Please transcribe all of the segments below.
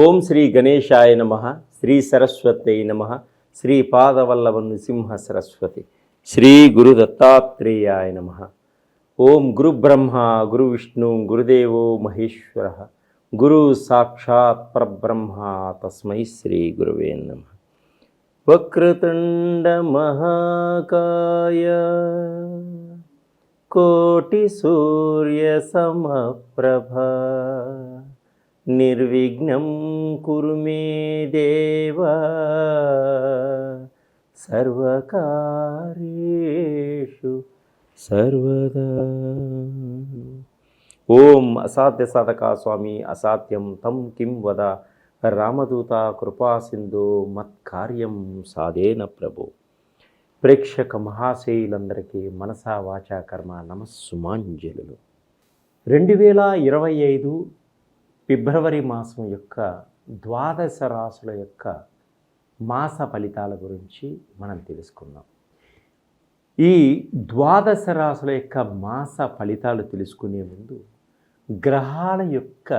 ఓం శ్రీ గణేశాయ నమః. శ్రీ సరస్వత్యై నమః. శ్రీ పాదవల్లభ నృసింహ సరస్వతి. శ్రీ గురు దత్తాత్రేయాయ నమః. ఓం గురు బ్రహ్మ గురు విష్ణు గురుదేవో మహేశ్వర గురు సాక్షాత్ పరబ్రహ్మ తస్మై శ్రీ గురువే నమః. వక్రతుండ మహాకాయ కోటి సూర్య సమప్రభ నిర్విఘ్నం కురు మే దేవా సర్వకార్యేషు సర్వదా. ఓం అసాధ్య సాధకా స్వామి అసాధ్యం తం కిం వద రామదూత కృపా సింధు మత్కార్యం సాధేన ప్రభు. ప్రేక్షక మహాశయులందరికీ మనసా వాచా కర్మ నమస్సుమాంజలులు. 2025 ఫిబ్రవరి మాసం యొక్క ద్వాదశ రాశుల యొక్క మాస ఫలితాల గురించి మనం తెలుసుకుందాం. ఈ ద్వాదశ రాశుల యొక్క మాస ఫలితాలు తెలుసుకునే ముందు గ్రహాల యొక్క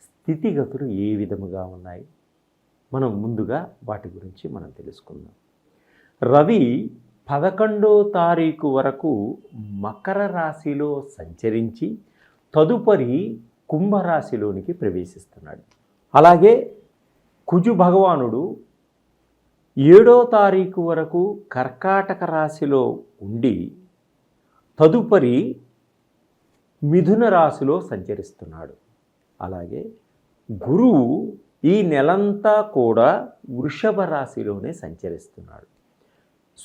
స్థితిగతులు ఏ విధముగా ఉన్నాయి మనం ముందుగా వాటి గురించి మనం తెలుసుకుందాం. రవి 11వ తారీఖు వరకు మకర రాశిలో సంచరించి తదుపరి కుంభరాశిలోనికి ప్రవేశిస్తున్నాడు. అలాగే కుజు భగవానుడు 7వ తారీఖు వరకు కర్కాటక రాశిలో ఉండి తదుపరి మిథున రాశిలో సంచరిస్తున్నాడు. అలాగే గురువు ఈ నెలంతా కూడా వృషభ రాశిలోనే సంచరిస్తున్నాడు.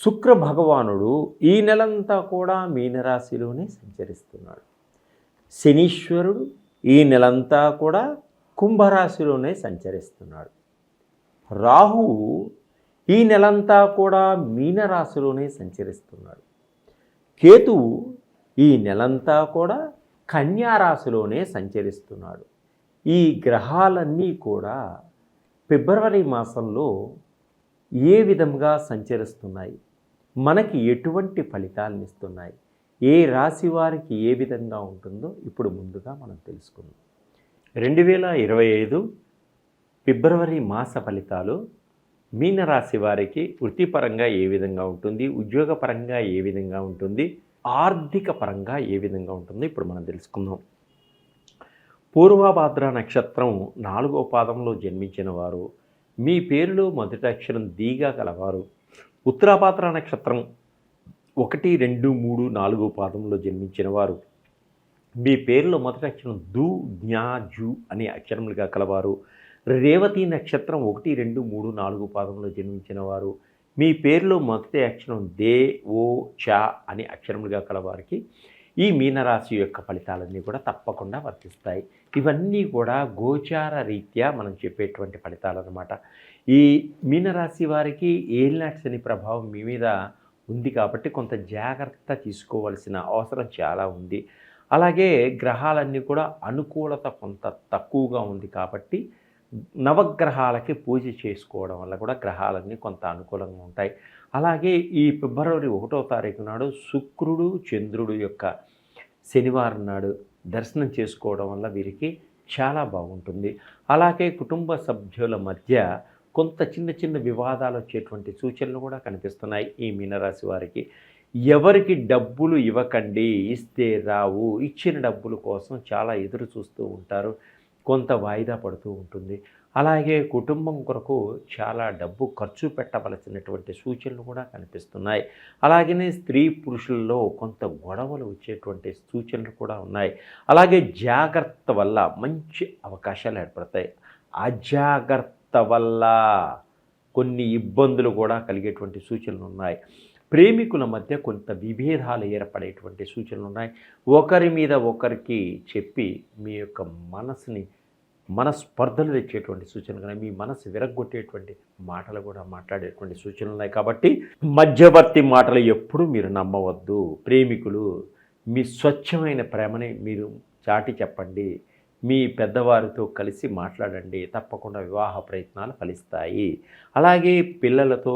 శుక్ర భగవానుడు ఈ నెలంతా కూడా మీనరాశిలోనే సంచరిస్తున్నాడు. శనీశ్వరుడు ఈ నెలంతా కూడా కుంభరాశిలోనే సంచరిస్తున్నాడు. రాహువు ఈ నెలంతా కూడా మీనరాశిలోనే సంచరిస్తున్నాడు. కేతువు ఈ నెలంతా కూడా కన్యారాశిలోనే సంచరిస్తున్నాడు. ఈ గ్రహాలన్నీ కూడా ఫిబ్రవరి మాసంలో ఏ విధంగా సంచరిస్తున్నాయి, మనకి ఎటువంటి ఫలితాలను ఇస్తున్నాయి, ఏ రాశి వారికి ఏ విధంగా ఉంటుందో ఇప్పుడు ముందుగా మనం తెలుసుకుందాం. 2025 ఫిబ్రవరి మాస ఫలితాలు మీనరాశి వారికి వృత్తిపరంగా ఏ విధంగా ఉంటుంది, ఉద్యోగపరంగా ఏ విధంగా ఉంటుంది, ఆర్థిక పరంగా ఏ విధంగా ఉంటుందో ఇప్పుడు మనం తెలుసుకుందాం. పూర్వభాద్ర నక్షత్రం 4వ పాదంలో జన్మించిన వారు, మీ పేరులో మొదటి అక్షరం దీగా గలవారు, ఉత్తరాభాద్ర నక్షత్రం 1, 2, 3, 4 పాదంలో జన్మించిన వారు, మీ పేరులో మొదటి అక్షరం దు జ్ఞా జు అనే అక్షరములుగా కలవారు, రేవతి నక్షత్రం 1, 2, 3, 4 పాదంలో జన్మించిన వారు, మీ పేరులో మొదటి అక్షరం దే ఓ చ అనే అక్షరములుగా కలవారికి ఈ మీనరాశి యొక్క ఫలితాలన్నీ కూడా తప్పకుండా వర్తిస్తాయి. ఇవన్నీ కూడా గోచార రీత్యా మనం చెప్పేటువంటి ఫలితాలు అన్నమాట. ఈ మీనరాశి వారికి ఏలినాటి శని ప్రభావం మీ మీద ఉంది కాబట్టి కొంత జాగ్రత్త తీసుకోవాల్సిన అవసరం చాలా ఉంది. అలాగే గ్రహాలన్నీ కూడా అనుకూలత కొంత తక్కువగా ఉంది కాబట్టి నవగ్రహాలకి పూజ చేసుకోవడం వల్ల కూడా గ్రహాలన్నీ కొంత అనుకూలంగా ఉంటాయి. అలాగే ఈ ఫిబ్రవరి 1వ తారీఖు నాడు శుక్రుడు చంద్రుడు యొక్క శనివారం నాడు దర్శనం చేసుకోవడం వల్ల వీరికి చాలా బాగుంటుంది. అలాగే కుటుంబ సభ్యుల మధ్య కొంత చిన్న చిన్న వివాదాలు వచ్చేటువంటి సూచనలు కూడా కనిపిస్తున్నాయి. ఈ మీనరాశి వారికి ఎవరికి డబ్బులు ఇవ్వకండి, ఇస్తే రావు, ఇచ్చిన డబ్బుల కోసం చాలా ఎదురు చూస్తూ ఉంటారు, కొంత వాయిదా పడుతూ ఉంటుంది. అలాగే కుటుంబం కొరకు చాలా డబ్బు ఖర్చు పెట్టవలసినటువంటి సూచనలు కూడా కనిపిస్తున్నాయి. అలాగనే స్త్రీ పురుషుల్లో కొంత గొడవలు వచ్చేటువంటి సూచనలు కూడా ఉన్నాయి. అలాగే జాగ్రత్త వల్ల మంచి అవకాశాలు ఏర్పడతాయి. అజాగ్రత్త వల్ల కొన్ని ఇబ్బందులు కూడా కలిగేటువంటి సూచనలు ఉన్నాయి. ప్రేమికుల మధ్య కొంత విభేదాలు ఏర్పడేటువంటి సూచనలు ఉన్నాయి. ఒకరి మీద ఒకరికి చెప్పి మీ యొక్క మనస్పర్ధలు తెచ్చేటువంటి సూచనలు కానీ మీ మనసు విరగ్గొట్టేటువంటి మాటలు కూడా మాట్లాడేటువంటి సూచనలు ఉన్నాయి. కాబట్టి మధ్యవర్తి మాటలు ఎప్పుడు మీరు నమ్మవద్దు. ప్రేమికులు మీ స్వచ్ఛమైన ప్రేమని మీరు చాటి చెప్పండి, మీ పెద్దవారితో కలిసి మాట్లాడండి, తప్పకుండా వివాహ ప్రయత్నాలు ఫలిస్తాయి. అలాగే పిల్లలతో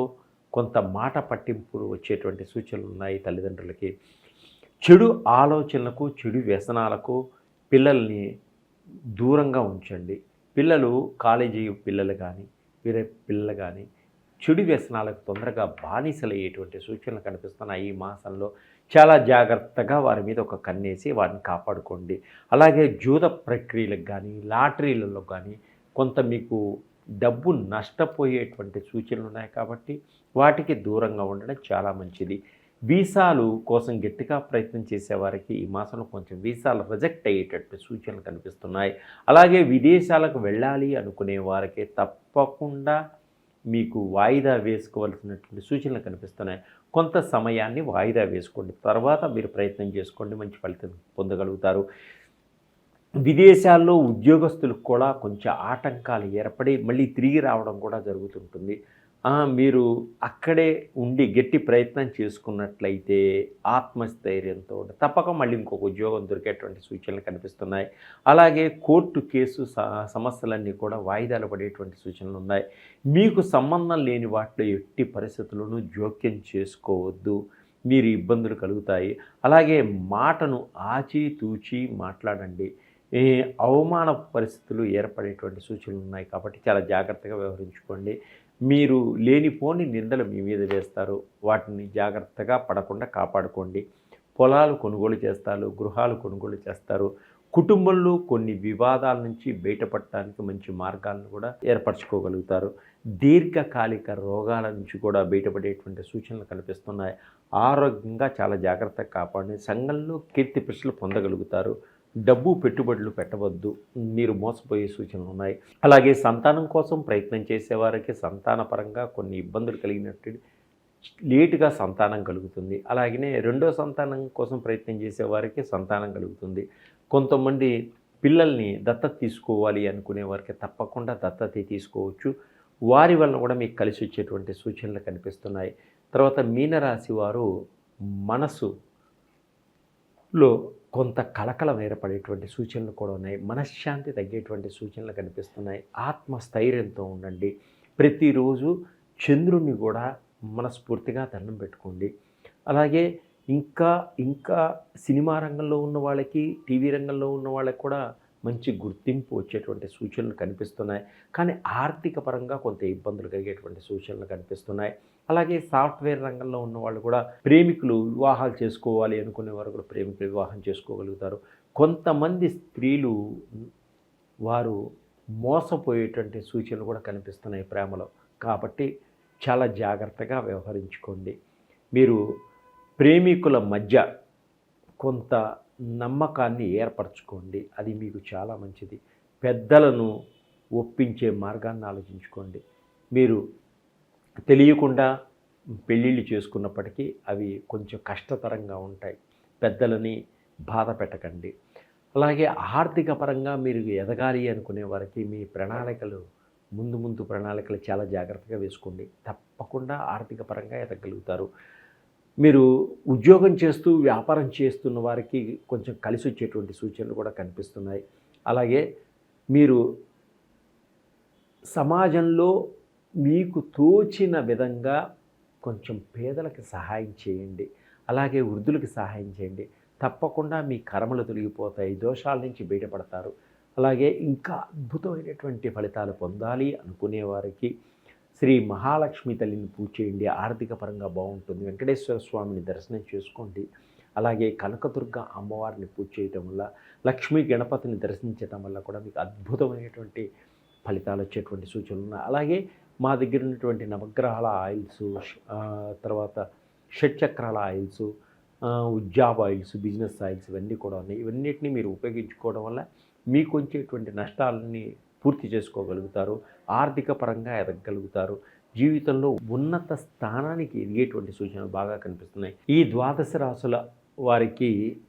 కొంత మాట పట్టింపులు వచ్చేటువంటి సూచనలు ఉన్నాయి. తల్లిదండ్రులకి చెడు ఆలోచనలకు చెడు వ్యసనాలకు పిల్లల్ని దూరంగా ఉంచండి. పిల్లలు కాలేజీ పిల్లలు కానీ, వేరే పిల్లలు కానీ చెడు వ్యసనాలకు తొందరగా బానిసలయ్యేటువంటి సూచనలు కనిపిస్తున్నాయి. ఈ మాసంలో చాలా జాగ్రత్తగా వారి మీద ఒక కన్నేసి వారిని కాపాడుకోండి. అలాగే జూద ప్రక్రియలకు కానీ, లాటరీలలో కానీ కొంత మీకు డబ్బు నష్టపోయేటువంటి సూచనలు ఉన్నాయి కాబట్టి వాటికి దూరంగా ఉండడం చాలా మంచిది. వీసాలు కోసం గట్టిగా ప్రయత్నం చేసేవారికి ఈ మాసంలో కొంచెం వీసాలు రిజెక్ట్ అయ్యేటట్టు సూచనలు కనిపిస్తున్నాయి. అలాగే విదేశాలకు వెళ్ళాలి అనుకునే వారికి తప్పకుండా మీకు వాయిదా వేసుకోవాల్సినటువంటి సూచనలు కనిపిస్తున్నాయి. కొంత సమయాన్ని వాయిదా వేసుకోండి. తర్వాత మీరు ప్రయత్నం చేసుకోండి. మంచి ఫలితం పొందగలుగుతారు. విదేశాల్లో ఉద్యోగస్తులకు కూడా కొంచెం ఆటంకాలు ఏర్పడి మళ్ళీ తిరిగి రావడం కూడా జరుగుతుంటుంది. మీరు అక్కడే ఉండి గట్టి ప్రయత్నం చేసుకున్నట్లయితే ఆత్మస్థైర్యంతో తప్పక మళ్ళీ ఇంకొక ఉద్యోగం దొరికేటువంటి సూచనలు కనిపిస్తున్నాయి. అలాగే కోర్టు కేసు సమస్యలన్నీ కూడా వాయిదాలు పడేటువంటి సూచనలు ఉన్నాయి. మీకు సంబంధం లేని వాటిలో ఎట్టి పరిస్థితులను జోక్యం చేసుకోవద్దు. మీరు ఇబ్బందులు కలుగుతాయి. అలాగే మాటను ఆచితూచి మాట్లాడండి. అవమాన పరిస్థితులు ఏర్పడేటువంటి సూచనలు ఉన్నాయి కాబట్టి చాలా జాగ్రత్తగా వ్యవహరించుకోండి. మీరు లేనిపోని నిందలు మీ మీద వేస్తారు. వాటిని జాగ్రత్తగా పడకుండా కాపాడుకోండి. పొలాలు కొనుగోలు చేస్తారు, గృహాలు కొనుగోలు చేస్తారు. కుటుంబంలో కొన్ని వివాదాల నుంచి బయటపడటానికి మంచి మార్గాలను కూడా ఏర్పరచుకోగలుగుతారు. దీర్ఘకాలిక రోగాల నుంచి కూడా బయటపడేటువంటి సూచనలు కనిపిస్తున్నాయి. ఆరోగ్యంగా చాలా జాగ్రత్తగా కాపాడండి. సంఘంలో కీర్తి ప్రశ్నలు పొందగలుగుతారు. డబ్బు పెట్టుబడులు పెట్టవద్దు. మీరు మోసపోయే సూచనలు ఉన్నాయి. అలాగే సంతానం కోసం ప్రయత్నం చేసేవారికి సంతానపరంగా కొన్ని ఇబ్బందులు కలిగినట్టు లేటుగా సంతానం కలుగుతుంది. అలాగనే రెండో సంతానం కోసం ప్రయత్నం చేసేవారికి సంతానం కలుగుతుంది. కొంతమంది పిల్లల్ని దత్తత తీసుకోవాలి అనుకునే వారికి తప్పకుండా దత్తత తీసుకోవచ్చు. వారి వలన కూడా మీకు కలిసి వచ్చేటువంటి సూచనలు కనిపిస్తున్నాయి. తర్వాత మీనరాశి వారు మనసులో కొంత కలకలం ఏర్పడేటువంటి సూచనలు కూడా ఉన్నాయి. మనశ్శాంతి తగ్గేటువంటి సూచనలు కనిపిస్తున్నాయి. ఆత్మస్థైర్యంతో ఉండండి. ప్రతిరోజు చంద్రుణ్ణి కూడా మనస్ఫూర్తిగా దండం పెట్టుకోండి. అలాగే ఇంకా ఇంకా సినిమా రంగంలో ఉన్న వాళ్ళకి, టీవీ రంగంలో ఉన్న వాళ్ళకి కూడా మంచి గుర్తింపు వచ్చేటువంటి సూచనలు కనిపిస్తున్నాయి. కానీ ఆర్థిక పరంగా కొంత ఇబ్బందులు కలిగేటువంటి సూచనలు కనిపిస్తున్నాయి. అలాగే సాఫ్ట్వేర్ రంగంలో ఉన్న వాళ్ళు కూడా ప్రేమికులు వివాహాలు చేసుకోవాలి అనుకునే వారు కూడా ప్రేమికులు వివాహం చేసుకోగలుగుతారు. కొంతమంది స్త్రీలు వారు మోసపోయేటువంటి సూచనలు కూడా కనిపిస్తున్నాయి ప్రేమలో. కాబట్టి చాలా జాగ్రత్తగా వ్యవహరించుకోండి. మీరు ప్రేమికుల మధ్య కొంత నమ్మకాన్ని ఏర్పరచుకోండి. అది మీకు చాలా మంచిది. పెద్దలను ఒప్పించే మార్గాన్ని ఆలోచించుకోండి. మీరు తెలియకుండా పెళ్ళిళ్ళు చేసుకున్నప్పటికీ అవి కొంచెం కష్టతరంగా ఉంటాయి. పెద్దలని బాధ పెట్టకండి. అలాగే ఆర్థిక పరంగా మీరు ఎదగాలి అనుకునే వారికి మీ ప్రణాళికలు ముందు ప్రణాళికలు చాలా జాగ్రత్తగా వేసుకోండి. తప్పకుండా ఆర్థిక పరంగా ఎదగలుగుతారు. మీరు ఉద్యోగం చేస్తూ వ్యాపారం చేస్తున్న వారికి కొంచెం కలిసి వచ్చేటువంటి సూచనలు కూడా కనిపిస్తున్నాయి. అలాగే మీరు సమాజంలో మీకు తోచిన విధంగా కొంచెం పేదలకు సహాయం చేయండి. అలాగే వృద్ధులకు సహాయం చేయండి. తప్పకుండా మీ కర్మలు తొలగిపోతాయి. దోషాల నుంచి బయటపడతారు. అలాగే ఇంకా అద్భుతమైనటువంటి ఫలితాలు పొందాలి అనుకునే వారికి శ్రీ మహాలక్ష్మి తల్లిని పూజ చేయండి. ఆర్థిక పరంగా బాగుంటుంది. వెంకటేశ్వర స్వామిని దర్శనం చేసుకోండి. అలాగే కనకదుర్గ అమ్మవారిని పూజ చేయటం వల్ల, లక్ష్మీ గణపతిని దర్శించటం వల్ల కూడా మీకు అద్భుతమైనటువంటి ఫలితాలు వచ్చేటువంటి సూచనలు ఉన్నాయి. అలాగే మా దగ్గర ఉన్నటువంటి నవగ్రహాల ఆయిల్స్, తర్వాత షట్చక్రాల oils, job oils, business oils ఇవన్నీ కూడా ఉన్నాయి. ఇవన్నిటిని మీరు ఉపయోగించుకోవడం వల్ల మీకు వచ్చేటువంటి నష్టాలని పూర్తి చేసుకోగలుగుతారు. ఆర్థిక పరంగా ఎదగలుగుతారు. జీవితంలో ఉన్నత స్థానానికి ఎదిగేటువంటి సూచనలు బాగా కనిపిస్తున్నాయి. ఈ ద్వాదశ రాశుల వారికి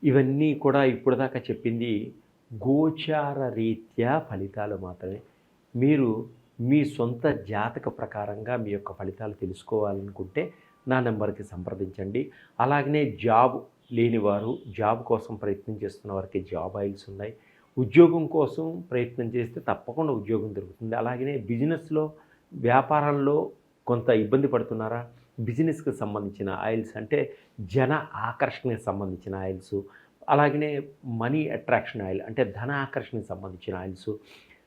ఇవన్నీ కూడా ఇప్పటిదాకా చెప్పింది గోచార రీత్యా ఫలితాలు మాత్రమే. మీరు మీ సొంత జాతక ప్రకారంగా మీ యొక్క ఫలితాలు తెలుసుకోవాలనుకుంటే నా నెంబర్కి సంప్రదించండి. అలాగనే జాబ్ లేనివారు, జాబ్ కోసం ప్రయత్నం చేస్తున్న వారికి జాబ్ ఆయిల్స్ ఉన్నాయి. ఉద్యోగం కోసం ప్రయత్నం చేస్తే తప్పకుండా ఉద్యోగం దొరుకుతుంది. అలాగనే బిజినెస్లో, వ్యాపారంలో కొంత ఇబ్బంది పడుతున్నారా? బిజినెస్కి సంబంధించిన ఆయిల్స్ అంటే జన ఆకర్షణకి సంబంధించిన ఆయిల్స్, అలాగనే మనీ అట్రాక్షన్ ఆయిల్ అంటే ధన ఆకర్షణకి సంబంధించిన ఆయిల్స్,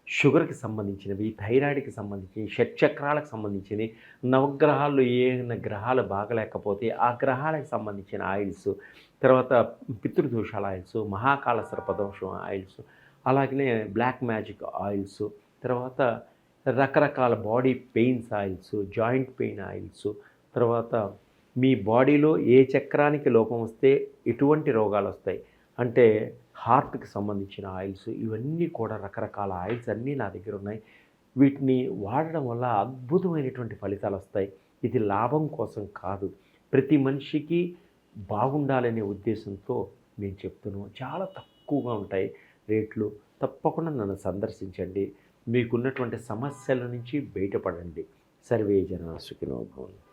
షుగర్‌కి సంబంధించినవి, థైరాయిడ్‌కి సంబంధించినవి, షట్‌చక్రాలకు సంబంధించినవి, నవగ్రహాల్లో ఏమైనా గ్రహాలు బాగలేకపోతే ఆ గ్రహాలకు సంబంధించిన ఆయిల్స్, తర్వాత పితృదోషాల ఆయిల్స్, మహాకాల సర్పదోషం ఆయిల్స్, అలాగనే బ్లాక్ మ్యాజిక్ ఆయిల్స్, తర్వాత రకరకాల body pains oils, joint pain oils, తర్వాత మీ బాడీలో ఏ చక్రానికి లోపం వస్తే ఎటువంటి రోగాలొస్తాయి అంటే హార్ట్‌కి సంబంధించిన ఆయిల్స్, ఇవన్నీ కూడా రకరకాల ఆయిల్స్ అన్నీ నా దగ్గరున్నాయి. వీటిని వాడడం వల్ల అద్భుతమైనటువంటి ఫలితాలొస్తాయి. ఇది లాభం కోసం కాదు. ప్రతి మనిషికి బాగుండాలనే ఉద్దేశంతో నేను చెప్తున్నాను. చాలా తక్కువగా ఉంటాయి రేట్లు. తప్పకుండా నన్ను సందర్శించండి. మీకున్నటువంటి సమస్యల నుంచి బయటపడండి. సర్వే జనా సుఖినో భవంతు.